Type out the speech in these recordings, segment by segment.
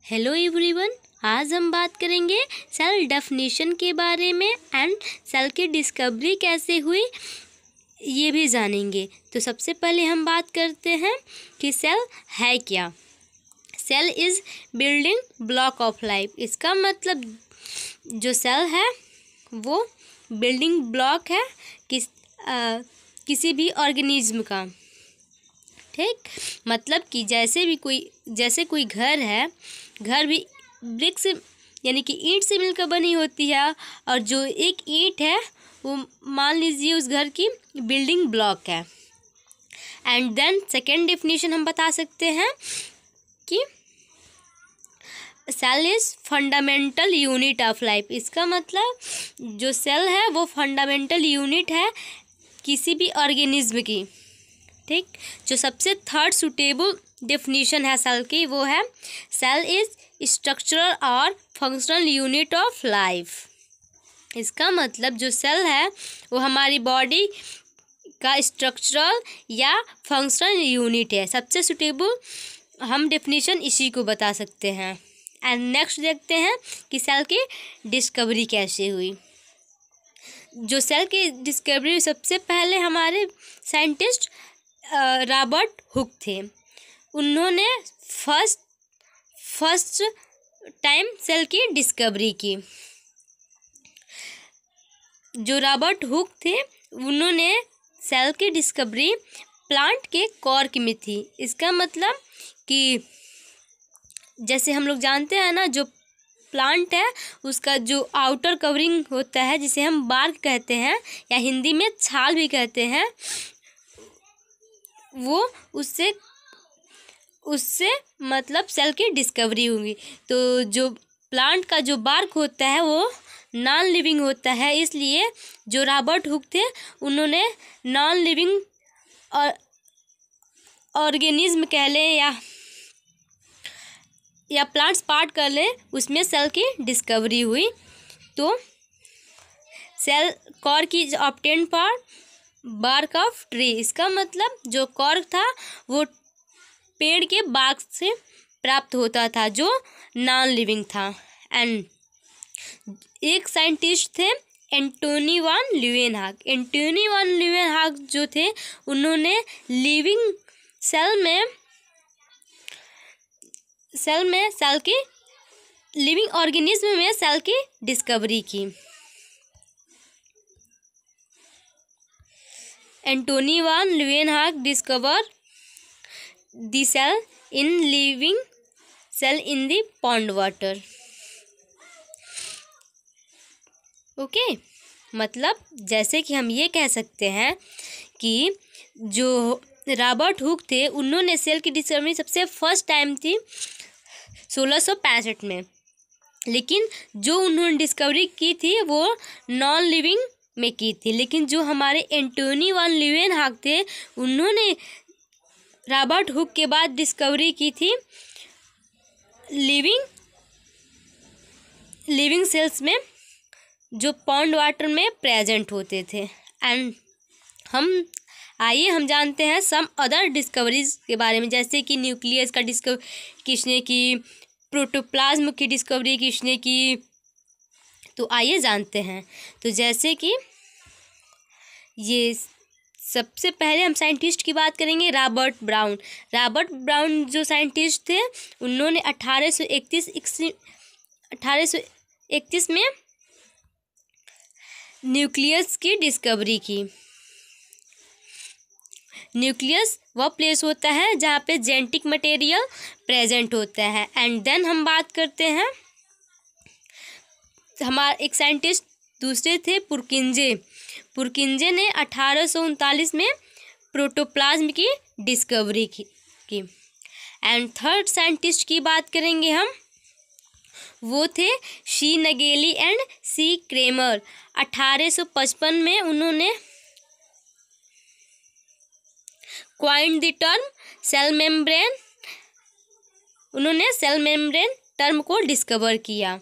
Hello everyone, आज हम बात करेंगे सेल डेफिनेशन के बारे में एंड सेल की डिस्कवरी कैसे हुई ये भी जानेंगे। तो सबसे पहले हम बात करते हैं कि सेल है क्या। Cell is building block of life. इसका मतलब जो सेल है वो बिल्डिंग ब्लॉक है किसी भी ऑर्गेनिज्म का। ठीक, मतलब कि जैसे कोई घर है, घर भी ब्रिक्स यानी कि ईंट से मिलकर बनी होती है, और जो एक ईंट है वो मान लीजिए उस घर की बिल्डिंग ब्लॉक है। एंड देन सेकेंड डेफिनेशन हम बता सकते हैं कि cell is fundamental unit of life. इसका मतलब जो सेल है वो फंडामेंटल यूनिट है किसी भी ऑर्गेनिज्म की। ठीक, जो सबसे थर्ड सुटेबल डेफिनेशन है सेल की वो है सेल इज स्ट्रक्चरल और फंक्शनल यूनिट ऑफ लाइफ। इसका मतलब जो सेल है वो हमारी बॉडी का स्ट्रक्चरल या फंक्शनल यूनिट है। सबसे सुटेबल हम डेफिनेशन इसी को बता सकते हैं। एंड नेक्स्ट देखते हैं कि सेल की डिस्कवरी कैसे हुई। जो सेल की डिस्कवरी सबसे पहले हमारे साइंटिस्ट रॉबर्ट हुक थे। उन्होंने फर्स्ट टाइम सेल की डिस्कवरी की। जो रॉबर्ट हुक थे उन्होंने सेल की डिस्कवरी प्लांट के कॉर्क में थी। इसका मतलब कि जैसे हम लोग जानते हैं ना, जो प्लांट है उसका जो आउटर कवरिंग होता है जिसे हम बार्क कहते हैं या हिंदी में छाल भी कहते हैं, वो उससे मतलब सेल की डिस्कवरी होगी। तो जो प्लांट का जो बार्क होता है वो नॉन लिविंग होता है, इसलिए जो रॉबर्ट हुक थे उन्होंने नॉन लिविंग ऑर्गेनिज्म कह लें या प्लांट्स पार्ट कर लें, उसमें सेल की डिस्कवरी हुई। तो cell cork is obtained for bark of tree. इसका मतलब जो कॉर्क था वो पेड़ के बार्क से प्राप्त होता था जो नॉन लिविंग था। एंड एक साइंटिस्ट थे Antonie van Leeuwenhoek. Antonie van Leeuwenhoek जो थे उन्होंने लिविंग सेल की लिविंग ऑर्गेनिज्म में सेल की डिस्कवरी की। Antonie van Leeuwenhoek discover the cell in living cell in the pond water. Okay, मतलब जैसे कि हम ये कह सकते हैं कि जो रॉबर्ट हुक थे उन्होंने सेल की डिस्कवरी सबसे फर्स्ट टाइम थी 1665 में, लेकिन जो उन्होंने डिस्कवरी की थी वो नॉन लिविंग में की थी। लेकिन जो हमारे एंटोनी वान ल्यूवेनहॉक थे उन्होंने रॉबर्ट हुक के बाद डिस्कवरी की थी लिविंग सेल्स में जो पॉन्ड वाटर में प्रेजेंट होते थे। एंड हम जानते हैं सम अदर डिस्कवरीज के बारे में, जैसे कि न्यूक्लियस का डिस्कवरी किसने की, प्रोटोप्लाज्म की डिस्कवरी किसने की। तो आइए जानते हैं। तो जैसे कि ये सबसे पहले हम साइंटिस्ट की बात करेंगे रॉबर्ट ब्राउन। रॉबर्ट ब्राउन जो साइंटिस्ट थे उन्होंने 1831 में न्यूक्लियस की डिस्कवरी की। न्यूक्लियस वह प्लेस होता है जहाँ पे जेनेटिक मटेरियल प्रेजेंट होता है। एंड देन हम बात करते हैं हमारा एक साइंटिस्ट दूसरे थे पुरकिंजे ने 1839 में प्रोटोप्लाज्म की डिस्कवरी की। एंड थर्ड साइंटिस्ट की बात करेंगे हम, वो थे C Nageli and C Cramer. 1855 में उन्होंने coined the term cell membrane term को डिस्कवर किया।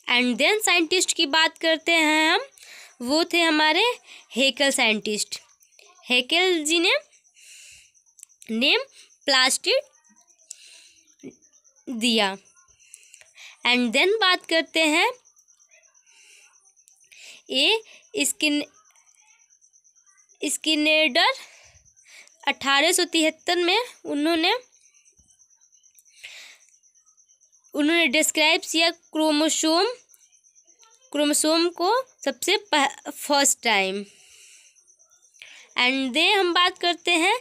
एंड देन साइंटिस्ट की बात करते हैं हम, वो थे हमारे हेकल साइंटिस्ट। हेकल जी ने नेम प्लास्टिड दिया। एंड देन बात करते हैं स्किनेडर 1873 में उन्होंने डिस्क्राइब किया क्रोमोसोम को सबसे फर्स्ट टाइम। एंड दे हम बात करते हैं